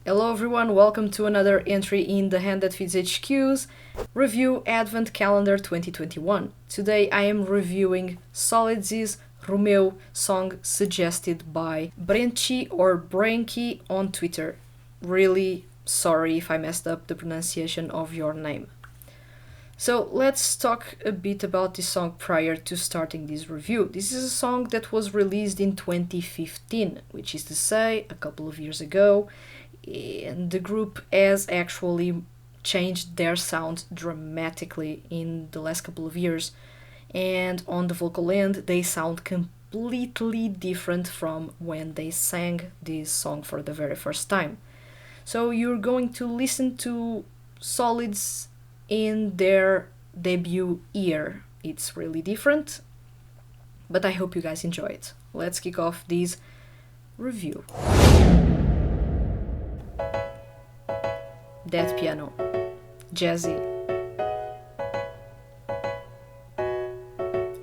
Hello everyone, welcome to another entry in the Hand That Feeds HQ's Review Advent Calendar 2021. Today I am reviewing Solids' Romeo song suggested by Brenchi or Branky on Twitter. Really sorry if I messed up the pronunciation of your name. So let's talk a bit about this song prior to starting this review. This is a song that was released in 2015, which is to say a couple of years ago, and the group has actually changed their sound dramatically in the last couple of years, and on the vocal end they sound completely different from when they sang this song for the very first time. So you're going to listen to Solids in their debut year. It's really different, but I hope you guys enjoy it. Let's kick off this review. That piano, jazzy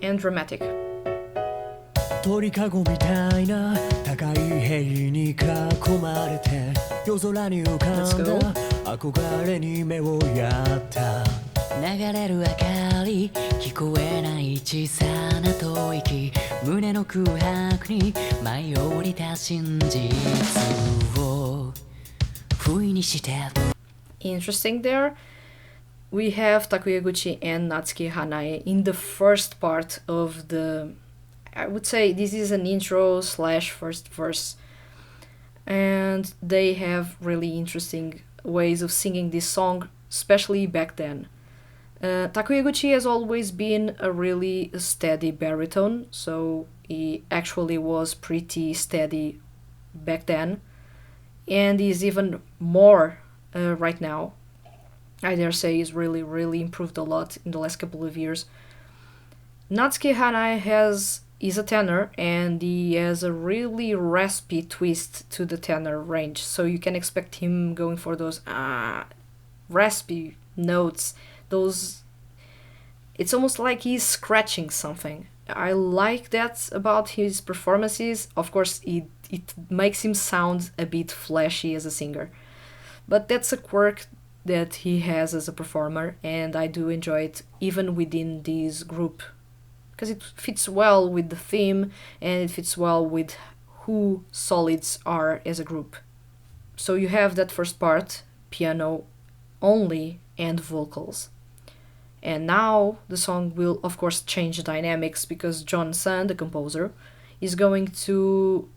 and dramatic. 鳥かごみたいな高い塀に囲まれて夜空に浮かんだ憧れに目をやった流れる明かり聞こえない小さな吐息胸の空白に舞い降りた真実を不意にして Interesting there. We have Takuyaguchi and Natsuki Hanae in the first part of the... I would say this is an intro slash first verse. And they have really interesting ways of singing this song, especially back then. Takuyaguchi has always been a really steady baritone, so he actually was pretty steady back then. And he's even more right now. I dare say he's really improved a lot in the last couple of years. Natsuki Hanae is a tenor, and he has a really raspy twist to the tenor range, so you can expect him going for those raspy notes. It's almost like he's scratching something. I like that about his performances. Of course, it makes him sound a bit flashy as a singer, but that's a quirk that he has as a performer, and I do enjoy it even within this group, because it fits well with the theme and it fits well with who Solids are as a group. So you have that first part, piano only and vocals. And now the song will of course change dynamics, because John Sun, the composer, is going to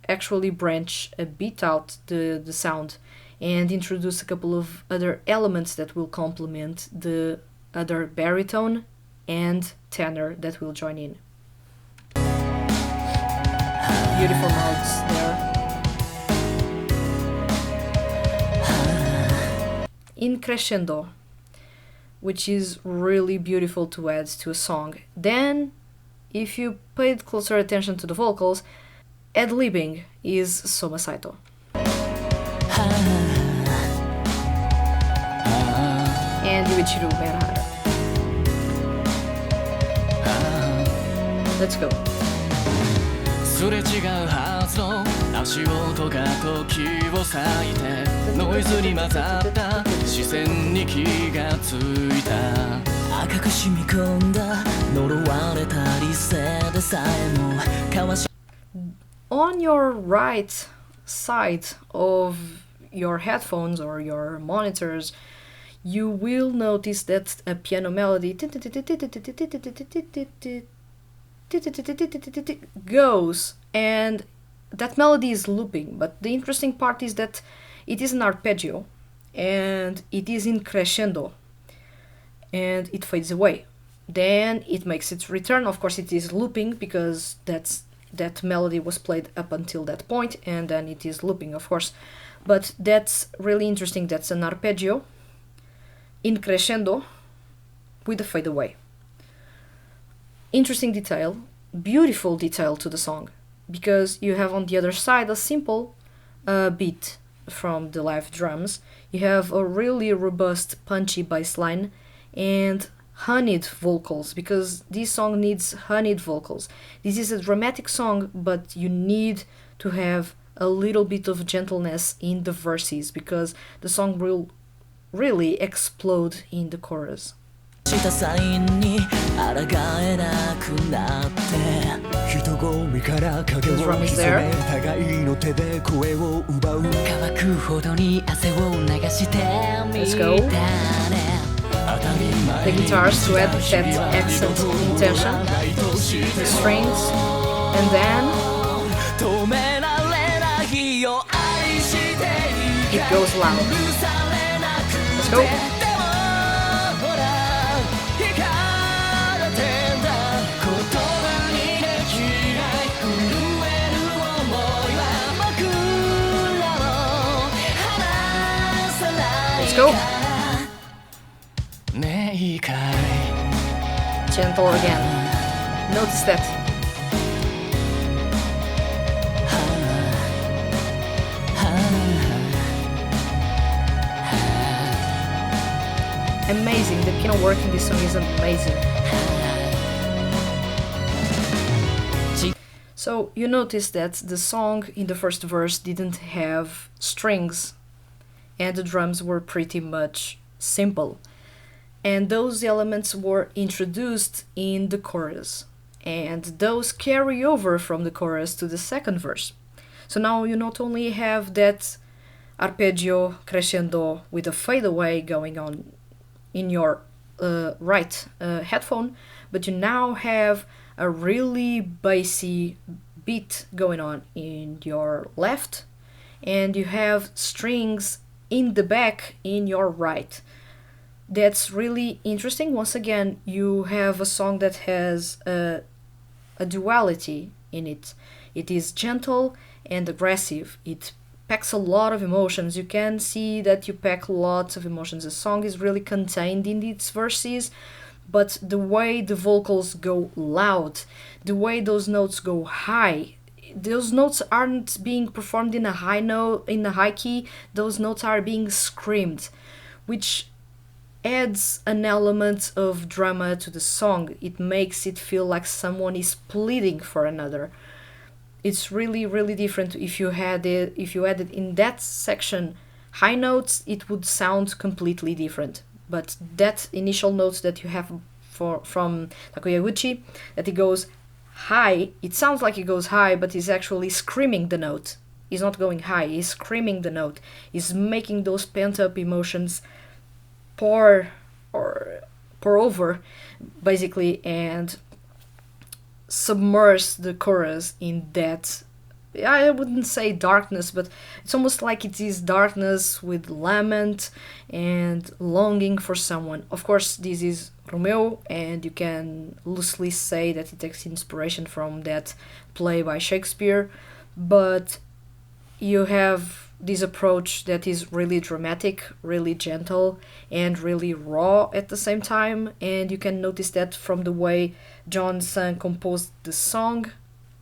actually branch a bit out the sound and introduce a couple of other elements that will complement the other baritone and tenor that will join in. Beautiful notes there. In crescendo, which is really beautiful to add to a song. Then, if you paid closer attention to the vocals, ad-libbing is Soma Saito. And Yuichiro Uehara. Let's go. すれ違うはずの足音が時を割いてノイズに混ざった視線に気がついた赤く染み込んだ呪われた理性でさえも交わし On your right side of your headphones or your monitors, you will notice that a piano melody goes, and that melody is looping, but the interesting part is that it is an arpeggio and it is in crescendo and it fades away. Then it makes its return. Of course it is looping because that melody was played up until that point, and then it is looping, of course. But that's really interesting. That's an arpeggio in crescendo with a fade away. Interesting detail, beautiful detail to the song, because you have on the other side a simple beat from the live drums. You have a really robust, punchy bass line and honeyed vocals, because this song needs honeyed vocals. This is a dramatic song, but you need to have a little bit of gentleness in the verses because the song will really explode in the chorus. したサインに抗えなくなって人混みから影を潜め互いの手で声を奪う乾くほどに汗を流してみたね The guitars to add that accent intention, the strings, and then it goes loud. Let's go. Let's go. Gentle again. Notice that. Amazing. The piano work in this song is amazing. So you notice that the song in the first verse didn't have strings and the drums were pretty much simple. And those elements were introduced in the chorus. And those carry over from the chorus to the second verse. So now you not only have that arpeggio crescendo with a fadeaway going on in your right headphone, but you now have a really bassy beat going on in your left, and you have strings in the back in your right. That's really interesting. Once again, you have a song that has a duality in it. It is gentle and aggressive. It packs a lot of emotions. You can see that you pack lots of emotions. The song is really contained in its verses, but the way the vocals go loud, the way those notes go high, those notes aren't being performed in a high note, in a high key. Those notes are being screamed, which adds an element of drama to the song. It makes it feel like someone is pleading for another. It's really, really different. If you added in that section high notes, it would sound completely different. But that initial notes that you have from Takuya Eguchi, that it goes high, it sounds like it goes high, but he's actually screaming the note. He's not going high, he's screaming the note. He's making those pent-up emotions pour over, basically, and submerge the chorus in that, I wouldn't say darkness, but it's almost like it is darkness with lament and longing for someone. Of course, this is Romeo, and you can loosely say that it takes inspiration from that play by Shakespeare, but you have this approach that is really dramatic, really gentle, and really raw at the same time, and you can notice that from the way John San composed the song,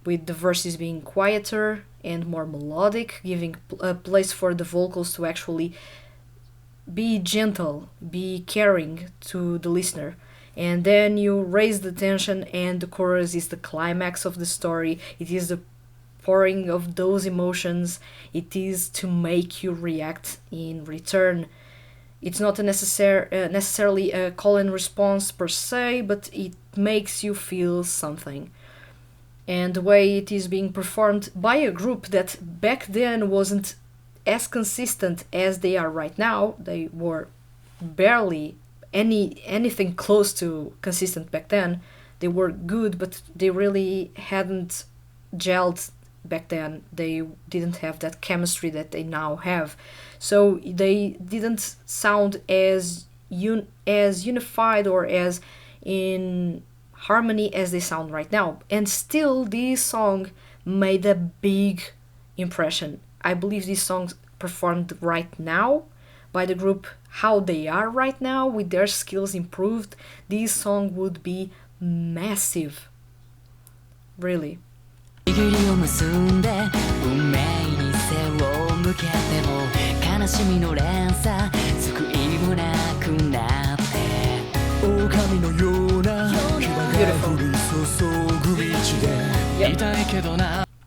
with the verses being quieter and more melodic, giving a place for the vocals to actually be gentle, be caring to the listener. And then you raise the tension, and the chorus is the climax of the story. It is the pouring of those emotions. It is to make you react in return. It's not necessarily a call and response per se, but it makes you feel something. And the way it is being performed by a group that back then wasn't as consistent as they are right now. They were barely anything close to consistent back then. They were good, but they really hadn't gelled back then. They didn't have that chemistry that they now have. So they didn't sound as unified or as in harmony as they sound right now. And still, this song made a big impression. I believe these songs performed right now by the group, how they are right now, with their skills improved, this song would be massive. Really.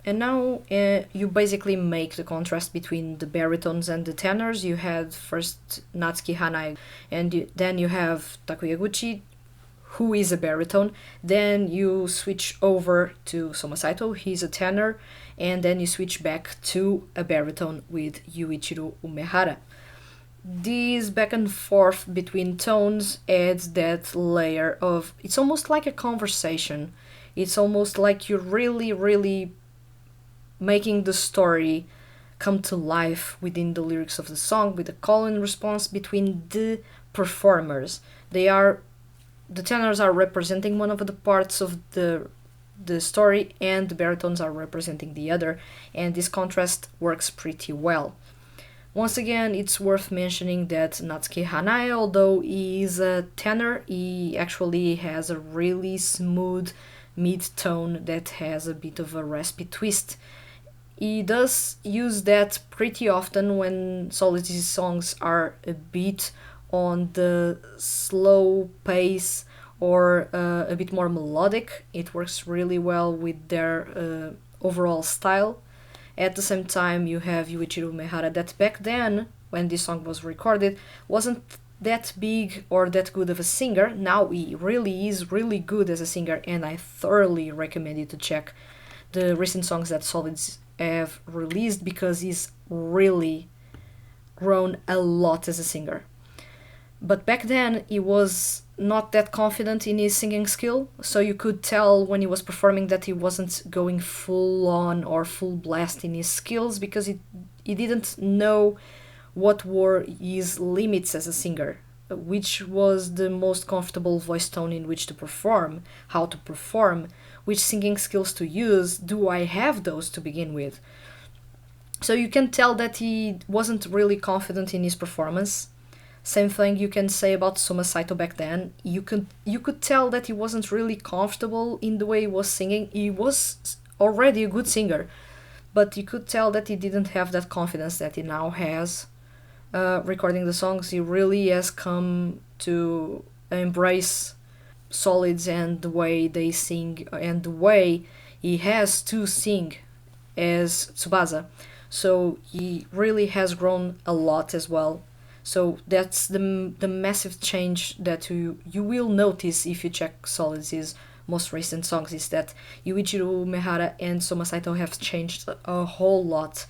And now you basically make the contrast between the baritones and the tenors. You had first Natsuki Hanai, and then you have Takuyaguchi, who is a baritone. Then you switch over to Soma Saito, he's a tenor, and then you switch back to a baritone with Yuichiro Umehara. This back and forth between tones adds that layer of, it's almost like a conversation. It's almost like you're really making the story come to life within the lyrics of the song, with a call and response between the performers. The tenors are representing one of the parts of the story, and the baritones are representing the other, and this contrast works pretty well. Once again, it's worth mentioning that Natsuki Hanai, although he is a tenor, he actually has a really smooth mid-tone that has a bit of a raspy twist. He does use that pretty often when Solids' songs are a bit on the slow pace or a bit more melodic. It works really well with their overall style. At the same time, you have Yuichiro Umehara, that back then, when this song was recorded, wasn't that big or that good of a singer. Now he really is really good as a singer, and I thoroughly recommend you to check the recent songs that Solids have released, because he's really grown a lot as a singer. But back then he was not that confident in his singing skill, so you could tell when he was performing that he wasn't going full on or full blast in his skills, because he didn't know what were his limits as a singer, which was the most comfortable voice tone in which to perform, how to perform, which singing skills to use. Do I have those to begin with? So you can tell that he wasn't really confident in his performance. Same thing you can say about Soma Saito back then. You could tell that he wasn't really comfortable in the way he was singing. He was already a good singer, but you could tell that he didn't have that confidence that he now has. Recording the songs, he really has come to embrace Solids and the way they sing and the way he has to sing as Tsubasa. So he really has grown a lot as well. So that's the massive change that you will notice if you check Solids' most recent songs, is that Yuichiro Umehara and Soma Saito have changed a whole lot.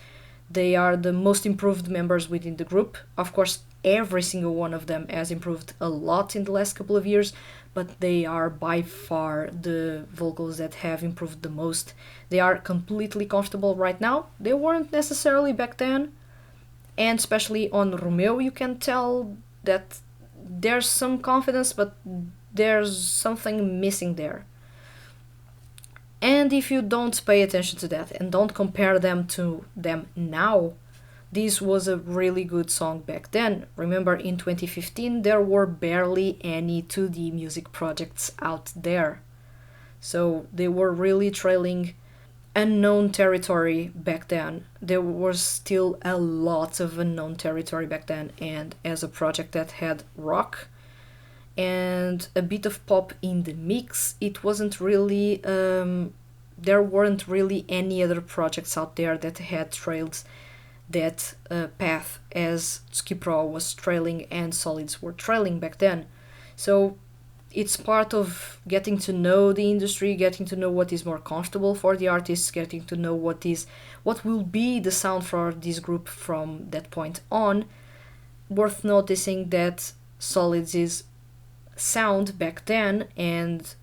They are the most improved members within the group. Of course, every single one of them has improved a lot in the last couple of years, but they are by far the vocals that have improved the most. They are completely comfortable right now. They weren't necessarily back then. And especially on Romeo, you can tell that there's some confidence, but there's something missing there. And if you don't pay attention to that and don't compare them to them now, this was a really good song back then. Remember, in 2015, there were barely any 2D music projects out there. So they were really trailing unknown territory back then. There was still a lot of unknown territory back then, and as a project that had rock and a bit of pop in the mix, it wasn't really there weren't really any other projects out there that had trailed that path as Tsuki Pro was trailing and Solids were trailing back then. So it's part of getting to know the industry, getting to know what is more comfortable for the artists, getting to know what will be the sound for this group from that point on. Worth noticing that Solids' sound back then and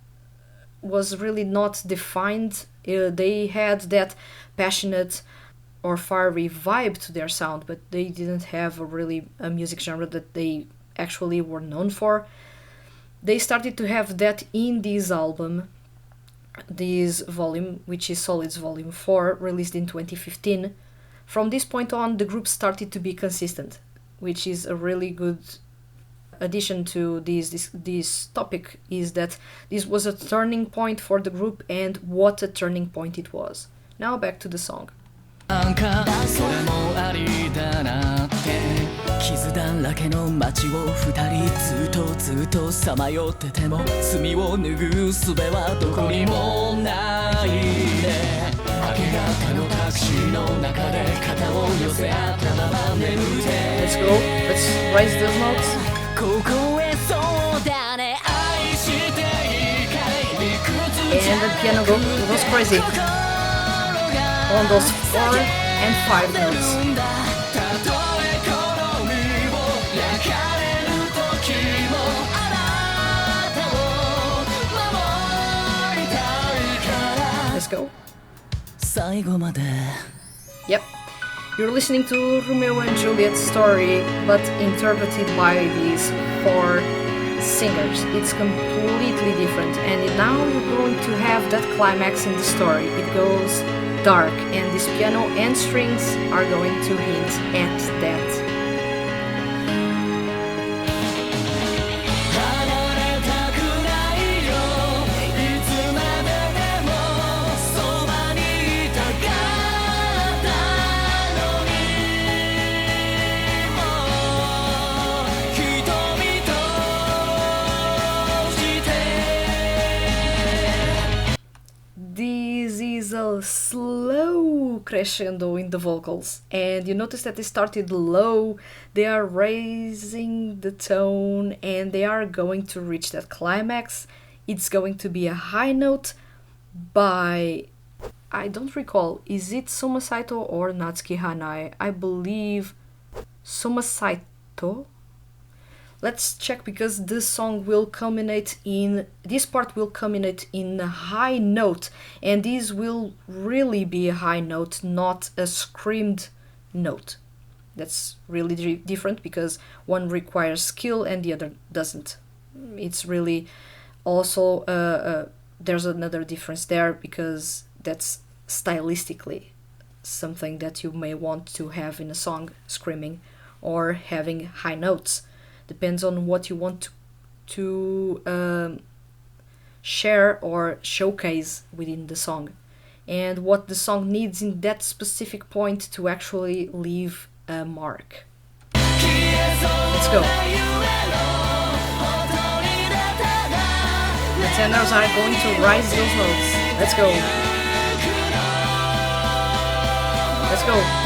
was really not defined. They had that passionate or fiery vibe to their sound, but they didn't have a music genre that they actually were known for. They started to have that in this album, this volume, which is Solids Volume 4, released in 2015. From this point on, the group started to be consistent, which is a really good addition to this topic, is that this was a turning point for the group, and what a turning point it was. Now back to the song. なんかそれもありだなって傷だらけの街を二人ずっとさまよってても罪を拭う術はどこにもないね Let's go. Let's raise those notes. And the piano goes crazy on those 4 and 5 notes. Let's go. Yep. You're listening to Romeo and Juliet's story, but interpreted by these 4 singers. It's completely different, and now you're going to have that climax in the story. It goes dark, and this piano and strings are going to hint at that. This is a slow crescendo in the vocals, and you notice that they started low, they are raising the tone, and they are going to reach that climax. It's going to be a high note by, I don't recall, is it Soma Saito or Natsuki Hanai? I believe Soma Saito. Let's check, because this part will culminate in a high note, and this will really be a high note, not a screamed note. That's really different, because one requires skill and the other doesn't. It's really also there's another difference there, because that's stylistically something that you may want to have in a song, screaming or having high notes. Depends on what you want to share or showcase within the song, and what the song needs in that specific point to actually leave a mark. Let's go. The tenors are going to rise those notes. Let's go. Let's go.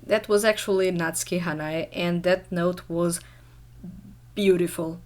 That was actually Natsuki Hanai, and that note was beautiful.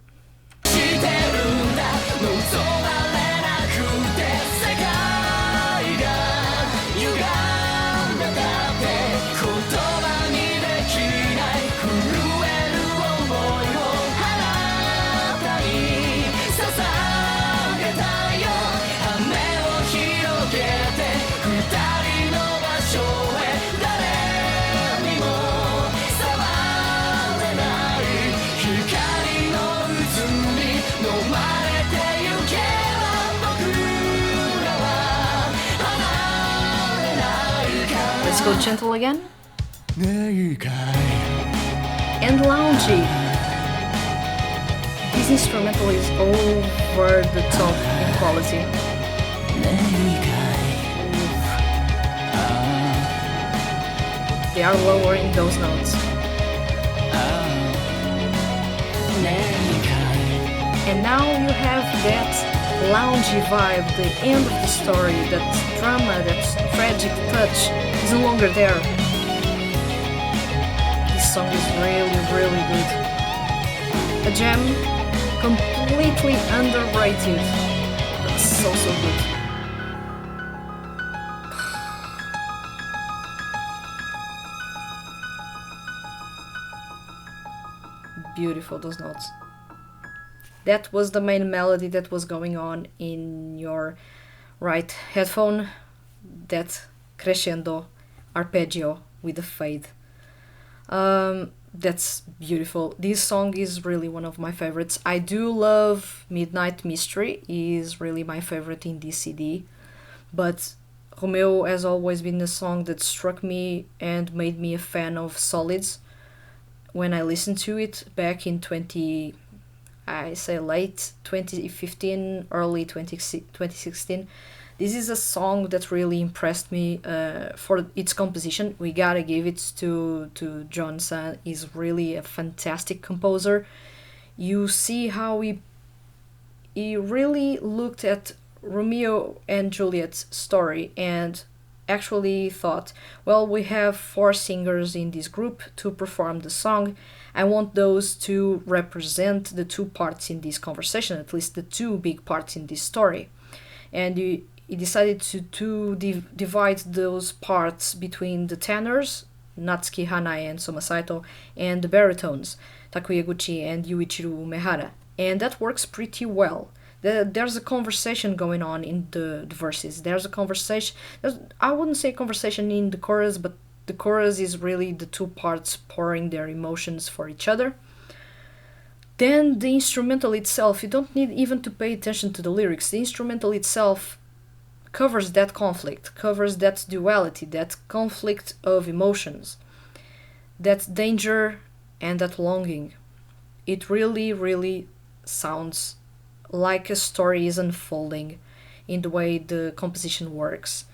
Let's go gentle again. And loungy. This instrumental is over the top in quality. They are lowering those notes. And now you have that loungy vibe, the end of the story, that drama, that tragic touch is no longer there. This song is really, really good. A gem, completely underrated, but so good. Beautiful, those notes. That was the main melody that was going on in your right headphone, that crescendo arpeggio with the fade. That's beautiful. This song is really one of my favorites. I do love Midnight Mystery, is really my favorite in this CD, but Romeo has always been a song that struck me and made me a fan of Solids. When I listened to it back in late 2015, early 2016, This is a song that really impressed me for its composition. We gotta give it to John San. He's really a fantastic composer. You see how he really looked at Romeo and Juliet's story and actually thought, well, we have four singers in this group to perform the song. I want those to represent the two parts in this conversation, at least the two big parts in this story. And he decided to divide those parts between the tenors, Natsuki Hanai and Soma Saito, and the baritones, Takuya Guchi and Yuichiro Umehara. And that works pretty well. There's a conversation going on in the verses. There's a conversation. I wouldn't say conversation in the chorus, but the chorus is really the two parts pouring their emotions for each other. Then the instrumental itself, you don't need even to pay attention to the lyrics. The instrumental itself covers that conflict, covers that duality, that conflict of emotions, that danger and that longing. It really, really sounds like a story is unfolding in the way the composition works.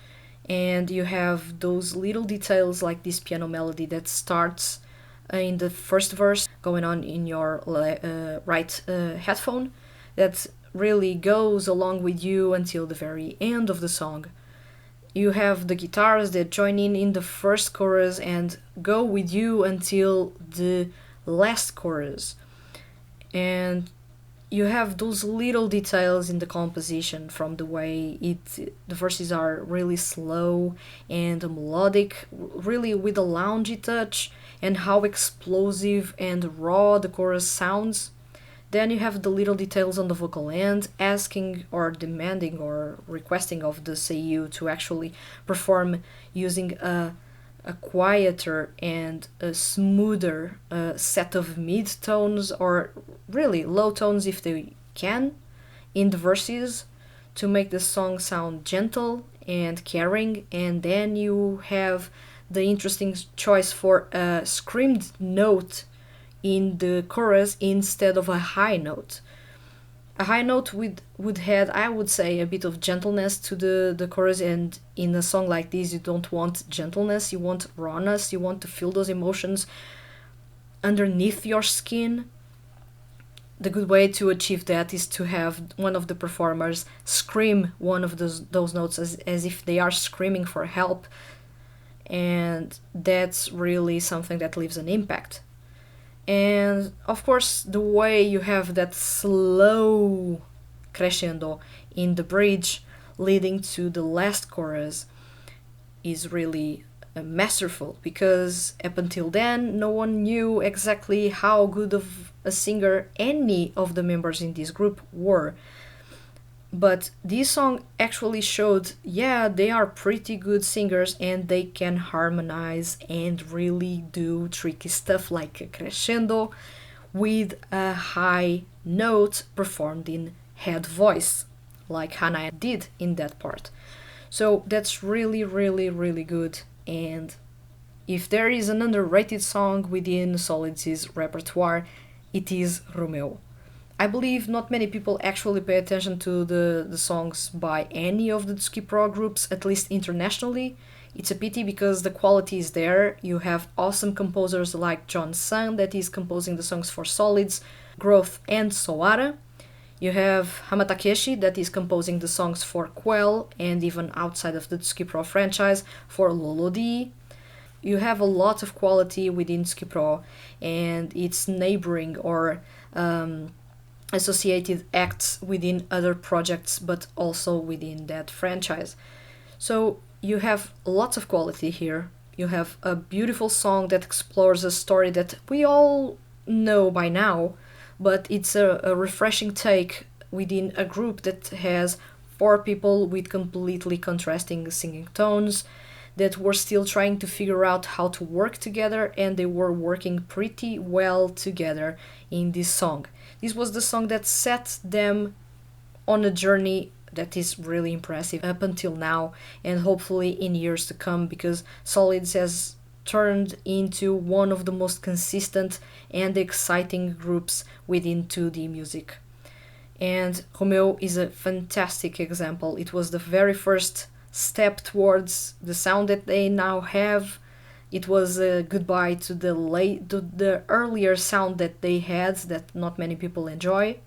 And you have those little details like this piano melody that starts in the first verse going on in your right headphone that really goes along with you until the very end of the song. You have the guitars that join in the first chorus and go with you until the last chorus. And you have those little details in the composition, from the way the verses are really slow and melodic, really with a loungy touch, and how explosive and raw the chorus sounds. Then you have the little details on the vocal end, asking or demanding or requesting of the seiyuu to actually perform using a quieter and a smoother set of mid tones, or really low tones if they can, in the verses to make the song sound gentle and caring. And then you have the interesting choice for a screamed note in the chorus instead of a high note. A high note would add, I would say, a bit of gentleness to the chorus, and in a song like this you don't want gentleness, you want rawness, you want to feel those emotions underneath your skin. The good way to achieve that is to have one of the performers scream one of those notes as if they are screaming for help, and that's really something that leaves an impact. And of course, the way you have that slow crescendo in the bridge leading to the last chorus is really masterful, because up until then no one knew exactly how good of a singer any of the members in this group were. But this song actually showed, yeah, they are pretty good singers and they can harmonize and really do tricky stuff like a crescendo with a high note performed in head voice, like Hannah did in that part. So that's really, really, really good. And if there is an underrated song within Solid Z's repertoire, it is Romeo. I believe not many people actually pay attention to the songs by any of the Tsuki Pro groups, at least internationally. It's a pity because the quality is there. You have awesome composers like John San that is composing the songs for Solids, Growth and Soara. You have Hama Takeshi that is composing the songs for Quell and even outside of the Tsuki Pro franchise for Lolodi. You have a lot of quality within Tsuki Pro and its neighboring or associated acts within other projects, but also within that franchise. So you have lots of quality here. You have a beautiful song that explores a story that we all know by now, but it's a refreshing take within a group that has four people with completely contrasting singing tones that were still trying to figure out how to work together, and they were working pretty well together in this song. This was the song that set them on a journey that is really impressive up until now, and hopefully in years to come, because Solids has turned into one of the most consistent and exciting groups within 2D music. And Romeo is a fantastic example. It was the very first step towards the sound that they now have. It was a goodbye to the earlier sound that they had that not many people enjoy,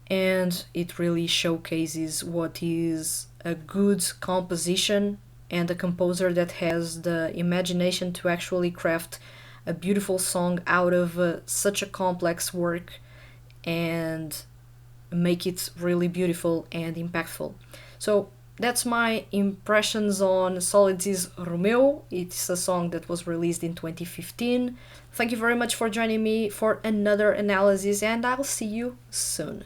and it really showcases what is a good composition and a composer that has the imagination to actually craft a beautiful song out of such a complex work and make it really beautiful and impactful. So that's my impressions on Solid Z's Romeo. It's a song that was released in 2015. Thank you very much for joining me for another analysis, and I'll see you soon.